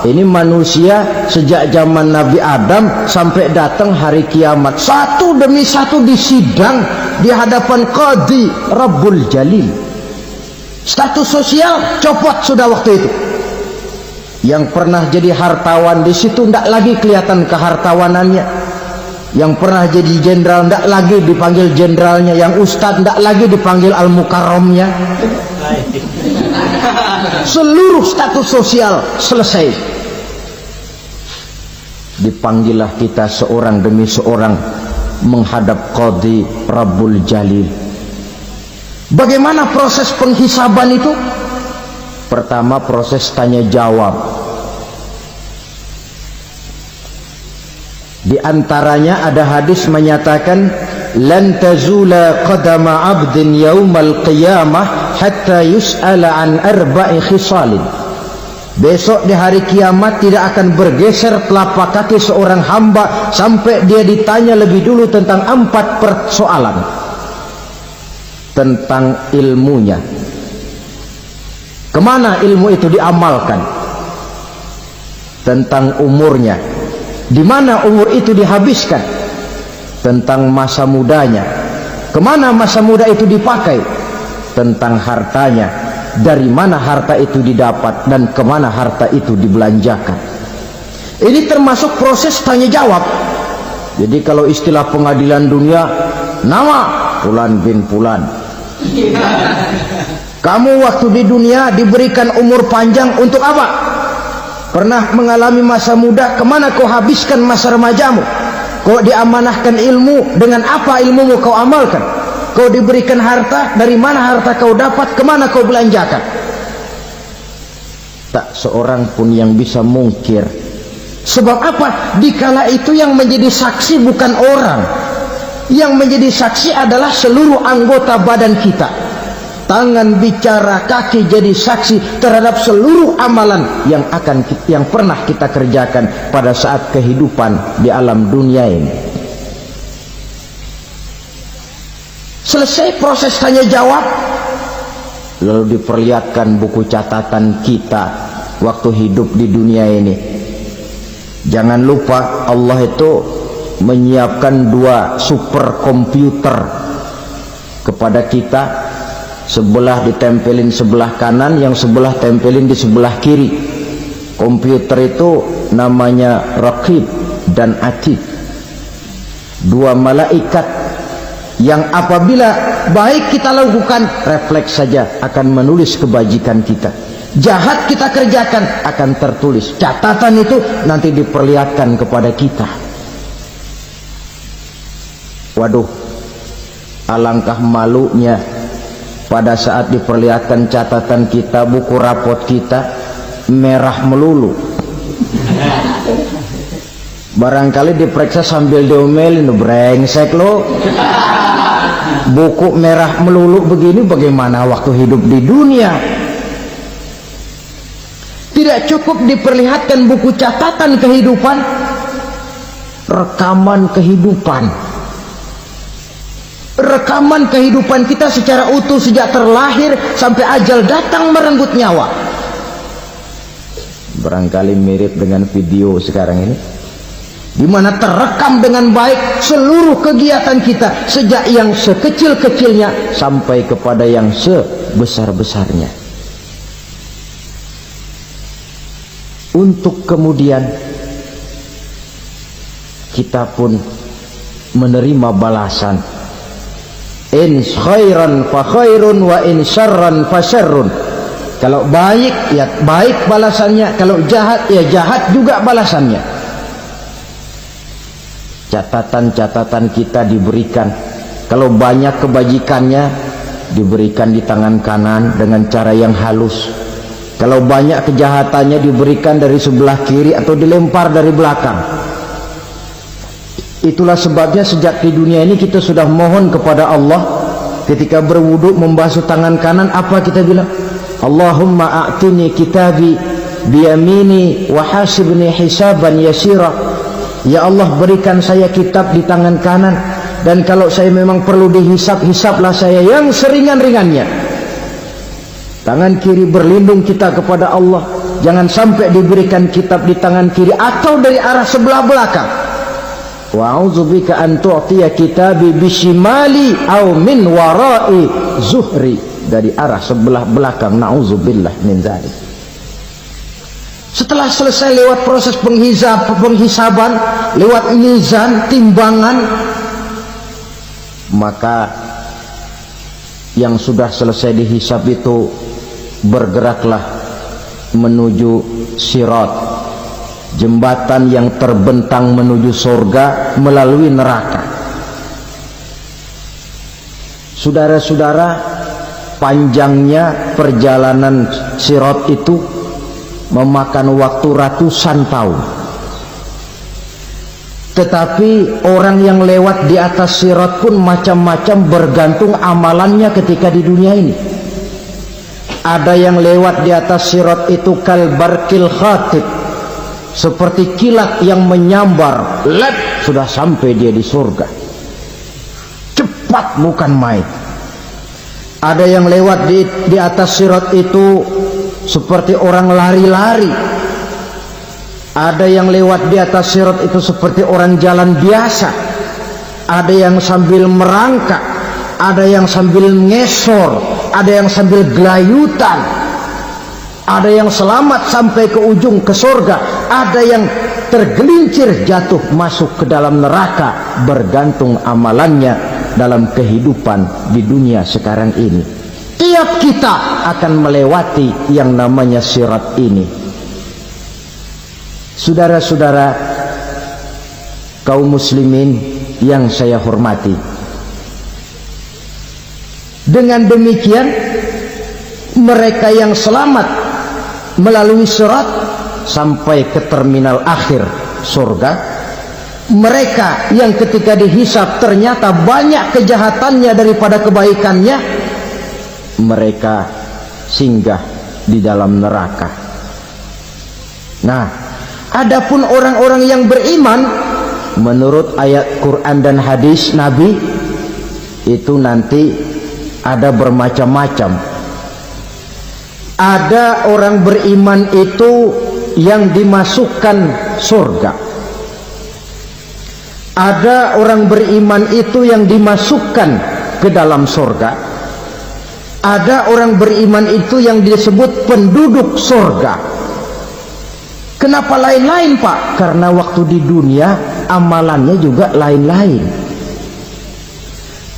Ini manusia sejak zaman Nabi Adam sampai datang hari kiamat, satu demi satu disidang di hadapan Qadhi Rabbul Jalil. Status sosial copot sudah waktu itu. Yang pernah jadi hartawan di situ tidak lagi kelihatan kehartawanannya. Yang pernah jadi jenderal tidak lagi dipanggil jenderalnya. Yang ustadz tidak lagi dipanggil al-mukarramnya. Seluruh status sosial selesai. Dipanggillah kita seorang demi seorang menghadap Qadhi Rabbul Jalil. Bagaimana proses penghisaban itu? Pertama, proses tanya jawab. Di antaranya ada hadis menyatakan lan tazula qadama 'abdin yaumal qiyamah hatta yus'ala an arba'i khisalin. Besok di hari kiamat tidak akan bergeser telapak kaki seorang hamba sampai dia ditanya lebih dulu tentang 4 persoalan. Tentang ilmunya, kemana ilmu itu diamalkan. Tentang umurnya, di mana umur itu dihabiskan. Tentang masa mudanya, kemana masa muda itu dipakai. Tentang hartanya, dari mana harta itu didapat dan kemana harta itu dibelanjakan. Ini termasuk proses tanya jawab. Jadi kalau istilah pengadilan dunia, nama Fulan bin Fulan. Kamu waktu di dunia diberikan umur panjang untuk apa? Pernah mengalami masa muda, kemana kau habiskan masa remajamu? Kau diamanahkan ilmu, dengan apa ilmumu kau amalkan? Kau diberikan harta, dari mana harta kau dapat, kemana kau belanjakan? Tak seorang pun yang bisa mungkir. Sebab apa? Dikala itu yang menjadi saksi bukan orang. Yang menjadi saksi adalah seluruh anggota badan kita. Tangan bicara, kaki jadi saksi terhadap seluruh amalan yang pernah kita kerjakan pada saat kehidupan di alam dunia ini. Selesai proses tanya jawab, lalu diperlihatkan buku catatan kita waktu hidup di dunia ini. Jangan lupa Allah itu menyiapkan 2 superkomputer kepada kita. Sebelah ditempelin sebelah kanan, yang sebelah tempelin di sebelah kiri. Komputer itu namanya Raqib dan Atid. 2 malaikat yang apabila baik kita lakukan, refleks saja akan menulis kebajikan kita. Jahat kita kerjakan, akan tertulis. Catatan itu nanti diperlihatkan kepada kita. Waduh, alangkah malunya pada saat diperlihatkan catatan kita, buku rapot kita merah melulu. Barangkali diperiksa sambil diomelin, brengsek lo. Buku merah melulu begini, bagaimana waktu hidup di dunia? Tidak cukup diperlihatkan buku catatan kehidupan, rekaman kehidupan. Rekaman kehidupan kita secara utuh sejak terlahir sampai ajal datang merenggut nyawa. Barangkali mirip dengan video sekarang ini, di mana terekam dengan baik seluruh kegiatan kita, sejak yang sekecil-kecilnya sampai kepada yang sebesar-besarnya. Untuk kemudian kita pun menerima balasan. In khairan fa khairun wa in syarran fa syarrun. Kalau baik ya baik balasannya, kalau jahat ya jahat juga balasannya. Catatan-catatan kita diberikan. Kalau banyak kebajikannya diberikan di tangan kanan dengan cara yang halus. Kalau banyak kejahatannya diberikan dari sebelah kiri atau dilempar dari belakang. Itulah sebabnya sejak di dunia ini kita sudah mohon kepada Allah, ketika berwudu membasuh tangan kanan, apa kita bilang? Allahumma a'tini kitabi biyamini wa hasibni hisaban yasira. Ya Allah, berikan saya kitab di tangan kanan, dan kalau saya memang perlu dihisab, hisablah saya yang seringan-ringannya. Tangan kiri berlindung kita kepada Allah, jangan sampai diberikan kitab di tangan kiri atau dari arah sebelah belakang. Wa a'udzubika an tu'tiya kitabi bishimali aw min wara'i zuhri, dari arah sebelah belakang. Na'udzubillah min dzalik. Setelah selesai lewat proses penghisaban, lewat mizan, timbangan, maka yang sudah selesai dihisab itu bergeraklah menuju sirat, jembatan yang terbentang menuju surga melalui neraka. Saudara-saudara, panjangnya perjalanan sirat itu memakan waktu ratusan tahun. Tetapi orang yang lewat di atas sirat pun macam-macam, bergantung amalannya ketika di dunia ini. Ada yang lewat di atas sirat itu kalbarkil khatib, seperti kilat yang menyambar, lep, sudah sampai dia di surga. Cepat bukan main. Ada yang lewat di atas sirat itu seperti orang lari-lari. Ada yang lewat di atas sirat itu seperti orang jalan biasa. Ada yang sambil merangkak, ada yang sambil ngesor, ada yang sambil gelayutan, ada yang selamat sampai ke ujung ke surga, ada yang tergelincir jatuh masuk ke dalam neraka, bergantung amalannya dalam kehidupan di dunia sekarang ini. Tiap kita akan melewati yang namanya sirat ini. Saudara-saudara kaum muslimin yang saya hormati, dengan demikian mereka yang selamat melalui sirat sampai ke terminal akhir surga, mereka yang ketika dihisab ternyata banyak kejahatannya daripada kebaikannya, mereka singgah di dalam neraka. Nah, adapun orang-orang yang beriman menurut ayat Quran dan hadis Nabi itu nanti ada bermacam-macam. Ada orang beriman itu yang dimasukkan surga. Ada orang beriman itu yang dimasukkan ke dalam surga. Ada orang beriman itu yang disebut penduduk surga. Kenapa lain-lain, Pak? Karena waktu di dunia amalannya juga lain-lain.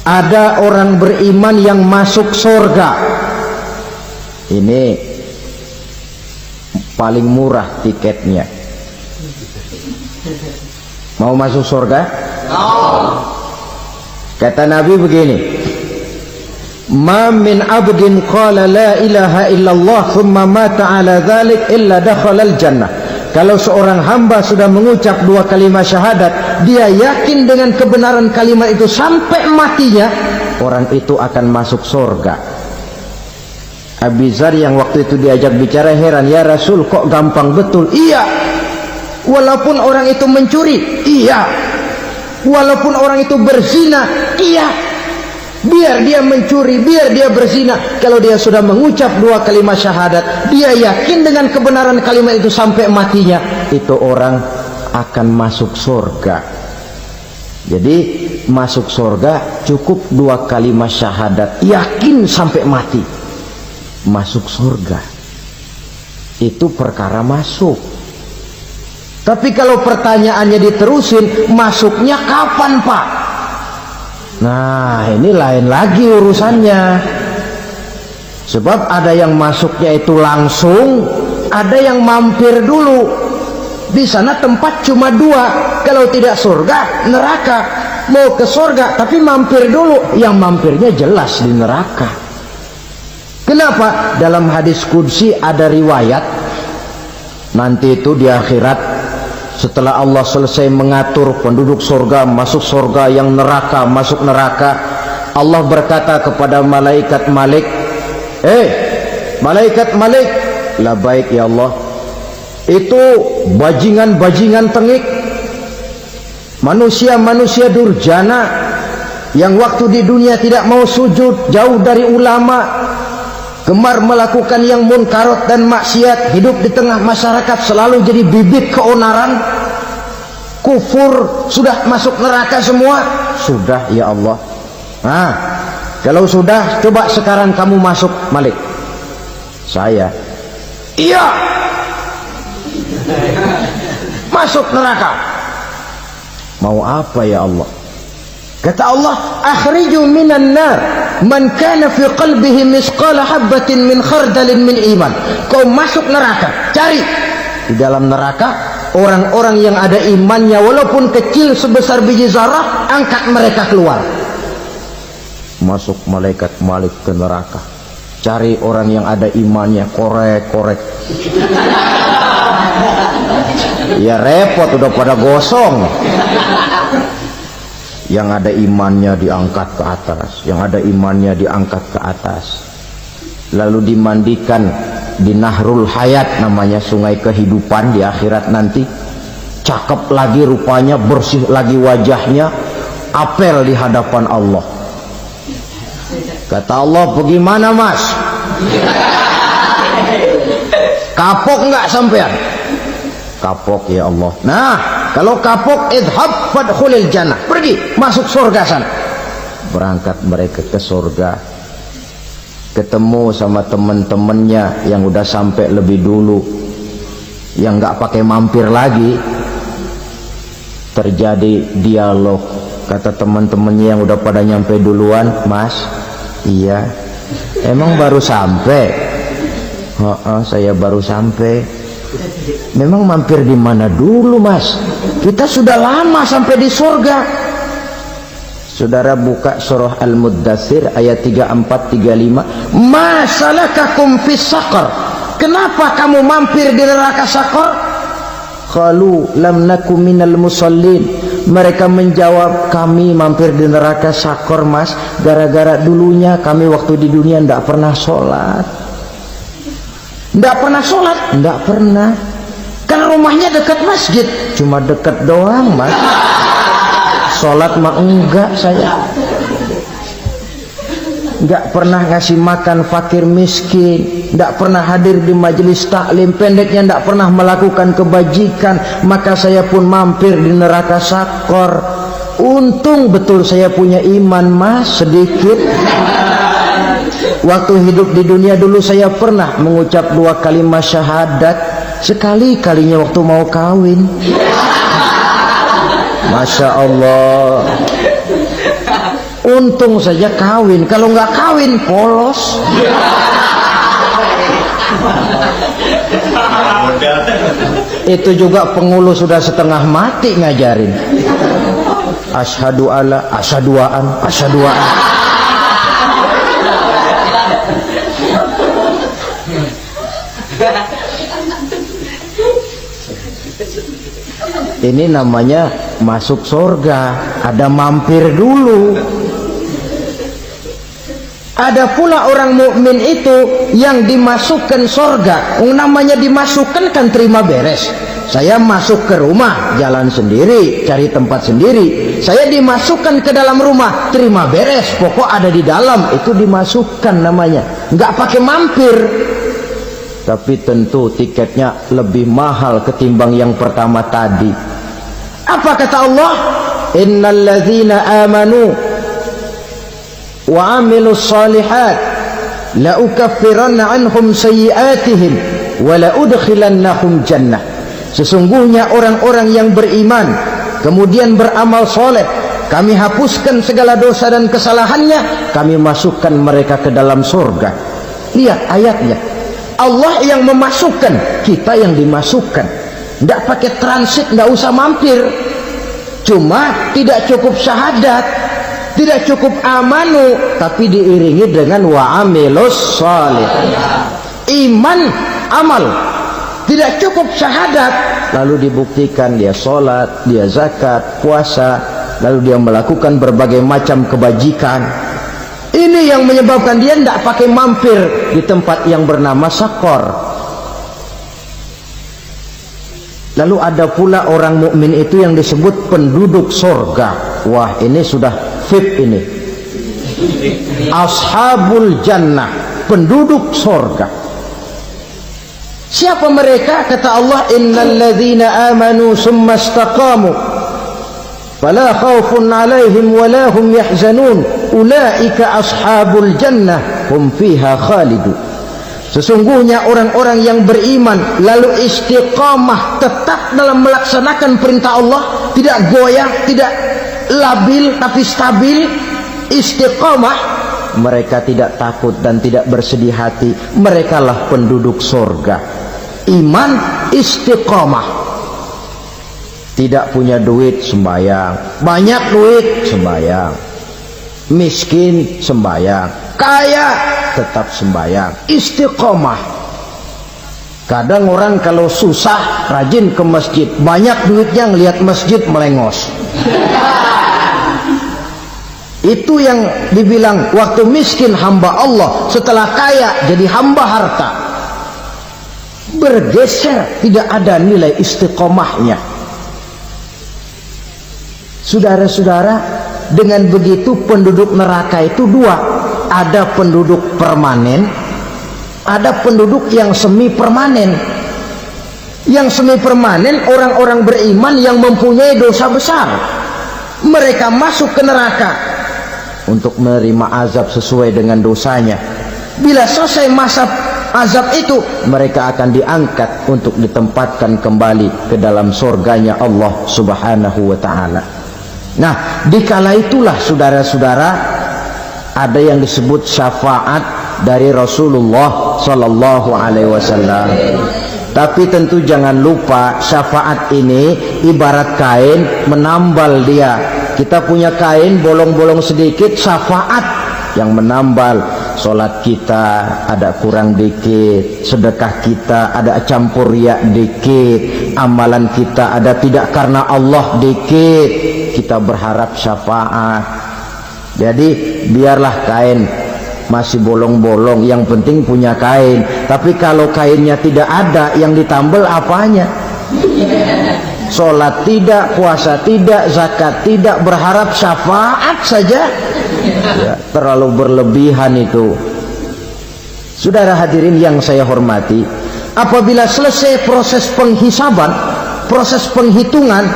Ada orang beriman yang masuk surga. Ini paling murah tiketnya. Mau masuk surga? Kata Nabi begini, ma min abdin qala la ilaha illallah thumma mata ala dhalik illa dakhala al-jannah. Kalau seorang hamba sudah mengucap dua kalimat syahadat, dia yakin dengan kebenaran kalimat itu sampai matinya, orang itu akan masuk surga. Abi Dzar yang waktu itu diajak bicara heran, ya Rasul kok gampang betul? Iya, walaupun orang itu mencuri, iya, walaupun orang itu berzina, iya. Biar dia mencuri, biar dia berzina, kalau dia sudah mengucap dua kalimat syahadat, dia yakin dengan kebenaran kalimat itu sampai matinya, itu orang akan masuk surga. Jadi masuk surga cukup dua kalimat syahadat, yakin sampai mati, masuk surga. Itu perkara masuk. Tapi kalau pertanyaannya diterusin, masuknya kapan, Pak? Nah, ini lain lagi urusannya. Sebab ada yang masuknya itu langsung, ada yang mampir dulu. Di sana tempat cuma dua, kalau tidak surga, neraka. Mau ke surga tapi mampir dulu, yang mampirnya jelas di neraka. Kenapa? Dalam hadis qudsi ada riwayat, nanti itu di akhirat, setelah Allah selesai mengatur penduduk surga masuk surga, yang neraka masuk neraka, Allah berkata kepada malaikat Malik, malaikat Malik, labaik ya Allah, itu bajingan-bajingan tengik, manusia-manusia durjana yang waktu di dunia tidak mau sujud, jauh dari ulama, gemar melakukan yang munkarat dan maksiat, hidup di tengah masyarakat selalu jadi bibit keonaran, kufur, sudah masuk neraka semua. Sudah ya Allah. Nah, kalau sudah, coba sekarang kamu masuk, Malik. Saya, iya, masuk neraka. Mau apa ya Allah? Kata Allah, akhriju minan nar man kana fi qalbihi misqala habatin min khardalin min iman. Kau masuk neraka, cari di dalam neraka orang-orang yang ada imannya walaupun kecil sebesar biji zarah, angkat mereka keluar. Masuk malaikat Malik ke neraka, cari orang yang ada imannya, korek-korek. Ya repot, udah pada gosong. Yang ada imannya diangkat ke atas, yang ada imannya diangkat ke atas, lalu dimandikan di Nahrul Hayat, namanya sungai kehidupan di akhirat nanti. Cakep lagi rupanya, bersih lagi wajahnya, apel di hadapan Allah. Kata Allah, bagaimana mas? Kapok nggak sampean? Kapok ya Allah. Nah, kalau kapok, idhab fadkhulil jannah, pergi masuk surga sana. Berangkat mereka ke surga, ketemu sama teman-temannya yang udah sampai lebih dulu, yang nggak pakai mampir lagi. Terjadi dialog. Kata teman-temannya yang udah pada nyampe duluan, mas, iya, emang baru sampai? Saya baru sampai. Memang mampir di mana dulu mas? Kita sudah lama sampai di surga. Saudara buka surah Al-Muddathir ayat 34-35. Ma salakakum fis saqar? Kenapa kamu mampir di neraka Saqar? Qalu lam naku minal musallin. Mereka menjawab, kami mampir di neraka Saqar mas, gara-gara dulunya kami waktu di dunia tidak pernah sholat. Tidak pernah sholat? Tidak pernah. Kan rumahnya dekat masjid, cuma dekat doang mas. Sholat mah enggak saya. Enggak pernah ngasih makan fakir miskin, enggak pernah hadir di majelis taklim, pendeknya enggak pernah melakukan kebajikan. Maka saya pun mampir di neraka Saqar. Untung betul saya punya iman mas, sedikit. Waktu hidup di dunia dulu saya pernah mengucap 2 kalimat syahadat, sekali-kalinya waktu mau kawin. Masya Allah. Untung saja kawin, kalau nggak kawin polos. Itu juga pengulu sudah setengah mati ngajarin. Asyhadu alla, asyaduaan, asyaduaan. Ini namanya masuk surga, ada mampir dulu. Ada pula orang mukmin itu yang dimasukkan surga. Namanya dimasukkan kan terima beres. Saya masuk ke rumah, jalan sendiri, cari tempat sendiri. Saya dimasukkan ke dalam rumah, terima beres. Pokok ada di dalam, itu dimasukkan namanya. Nggak pakai mampir. Tapi tentu tiketnya lebih mahal ketimbang yang pertama tadi. Apa kata Allah? Innal ladzina amanu wa amilus salihat la ukaffiranna anhum sayyi'atihim wa la udkhilannahum jannah. Sesungguhnya orang-orang yang beriman kemudian beramal soleh, kami hapuskan segala dosa dan kesalahannya, kami masukkan mereka ke dalam surga. Lihat ayatnya, Allah yang memasukkan, kita yang dimasukkan. Tidak pakai transit, tidak usah mampir. Cuma tidak cukup syahadat, tidak cukup amanu, tapi diiringi dengan wa'amilus salih. Iman, amal. Tidak cukup syahadat, lalu dibuktikan dia sholat, dia zakat, puasa, lalu dia melakukan berbagai macam kebajikan. Ini yang menyebabkan dia tidak pakai mampir di tempat yang bernama Saqar. Lalu ada pula orang mukmin itu yang disebut penduduk surga. Wah, ini sudah VIP ini. Ashabul jannah, penduduk surga. Siapa mereka? Kata Allah, innal ladzina amanu summa istaqamu fala khaufun 'alaihim wala hum yahzanun ulaika ashabul jannah hum fiha khalidun. Sesungguhnya orang-orang yang beriman lalu istiqamah, tetap dalam melaksanakan perintah Allah, tidak goyah, tidak labil tapi stabil, istiqamah, mereka tidak takut dan tidak bersedih hati. Merekalah penduduk surga. Iman, istiqamah. Tidak punya duit, sembahyang. Banyak duit, sembahyang. Miskin, sembahyang. Kaya, tetap sembahyang. Istiqamah. Kadang orang kalau susah rajin ke masjid, banyak duitnya ngelihat masjid melengos. Itu yang dibilang waktu miskin hamba Allah, setelah kaya jadi hamba harta. Bergeser, tidak ada nilai istiqomahnya. Saudara-saudara, dengan begitu penduduk neraka itu dua. Ada penduduk permanen, ada penduduk yang semi permanen. Yang semi permanen orang-orang beriman yang mempunyai dosa besar. Mereka masuk ke neraka untuk menerima azab sesuai dengan dosanya. Bila selesai masa azab itu, mereka akan diangkat untuk ditempatkan kembali ke dalam surganya Allah Subhanahu wa ta'ala. Nah, dikala itulah saudara-saudara ada yang disebut syafaat dari Rasulullah Sallallahu Alaihi Wasallam. Tapi tentu jangan lupa syafaat ini ibarat kain menambal dia. Kita punya kain bolong-bolong sedikit, syafaat yang menambal. Solat kita ada kurang dikit, sedekah kita ada campur riak dikit, amalan kita ada tidak karena Allah dikit, kita berharap syafaat. Jadi biarlah kain masih bolong-bolong, yang penting punya kain. Tapi kalau kainnya tidak ada, yang ditambal apanya? Sholat tidak, puasa tidak, zakat tidak, berharap syafaat saja, ya, terlalu berlebihan itu. Saudara hadirin yang saya hormati, apabila selesai proses penghisaban, proses penghitungan,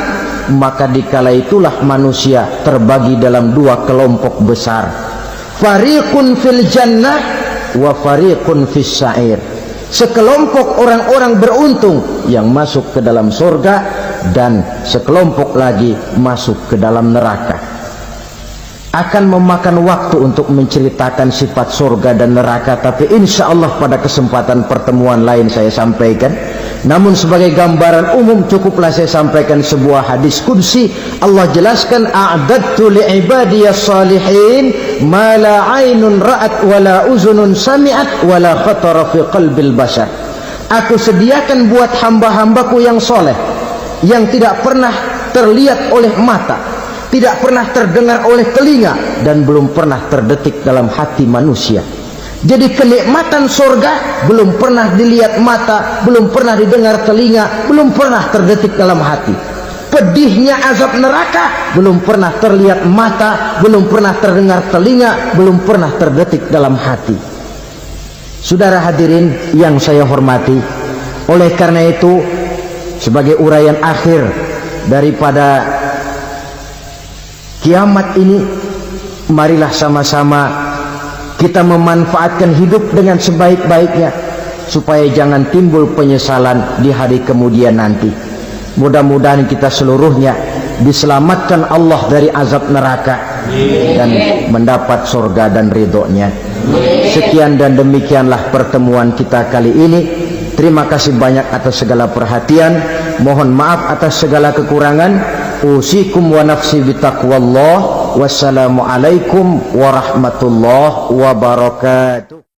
maka dikala itulah manusia terbagi dalam dua kelompok besar. Fariqun fil jannah wa fariqun fis sa'ir. Sekelompok orang-orang beruntung yang masuk ke dalam surga, dan sekelompok lagi masuk ke dalam neraka. Akan memakan waktu untuk menceritakan sifat surga dan neraka, tapi insya Allah pada kesempatan pertemuan lain saya sampaikan. Namun sebagai gambaran umum cukuplah saya sampaikan sebuah hadis qudsi. Allah jelaskan, a'dadtu li'ibadiyas salihin ma la aynun ra'at wa la uzunun sami'at wa la khatara fi qalbil bashar. Aku sediakan buat hamba-hambaku yang soleh, yang tidak pernah terlihat oleh mata, tidak pernah terdengar oleh telinga, dan belum pernah terdetik dalam hati manusia. Jadi kenikmatan surga belum pernah dilihat mata, belum pernah didengar telinga, belum pernah terdetik dalam hati. Pedihnya azab neraka belum pernah terlihat mata, belum pernah terdengar telinga, belum pernah terdetik dalam hati. Saudara hadirin yang saya hormati, oleh karena itu sebagai uraian akhir daripada kiamat ini, marilah sama-sama kita memanfaatkan hidup dengan sebaik-baiknya supaya jangan timbul penyesalan di hari kemudian nanti. Mudah-mudahan kita seluruhnya diselamatkan Allah dari azab neraka dan mendapat surga dan ridhonya. Sekian dan demikianlah pertemuan kita kali ini. Terima kasih banyak atas segala perhatian. Mohon maaf atas segala kekurangan. Usikum wa nafsi bitaqwallah. Wassalamualaikum warahmatullahi wabarakatuh.